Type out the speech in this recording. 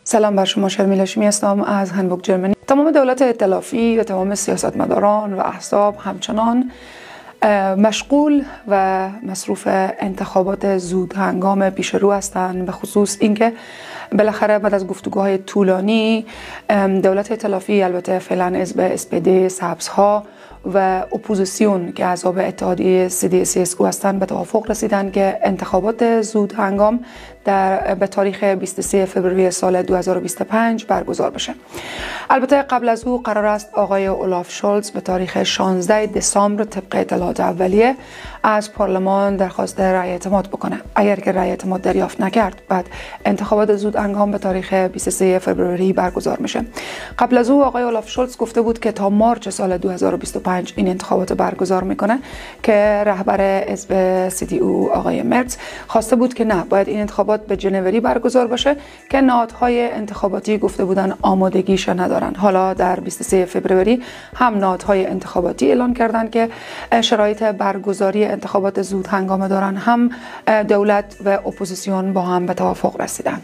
سلام بر شما، شرمیل هاشمی هستم از هندبوک جرمنی. تمام دولت ائتلافی و تمام سیاستمداران و احزاب همچنان مشغول و مصروف انتخابات زود هنگام پیش رو هستند، به خصوص اینکه بالاخره بعد از گفتگوهای طولانی دولت ائتلافی، البته فعلا حزب SPD، سبزها و اپوزیسیون که اعضاب اتحادیه CDU-CSU هستند به توافق رسیدند که انتخابات زود هنگام به تاریخ 23 فوریه سال 2025 برگزار بشه. البته قبل از او قرار است آقای اولاف شولز به تاریخ 16 دسامبر طبق اطلاعات اولیه از پارلمان درخواست رأی اعتماد بکنه. اگر که رأی اعتماد دریافت نکرد، بعد انتخابات زود هنگام به تاریخ 23 فوریه برگزار میشه. قبل از او آقای اولاف شولز گفته بود که تا مارچ سال 2025 این انتخابات برگزار میکنه که رهبر حزب CDU آقای مرتز خواسته بود که نه، باید این انتخابات به جنوری برگزار باشه که نهادهای انتخاباتی گفته بودن آمادگیش ندارن. حالا در 23 فوریه هم نهادهای انتخاباتی اعلان کردن که شرایط برگزاری انتخابات زود هنگام دارن، هم دولت و اپوزیسیون با هم به توافق رسیدن.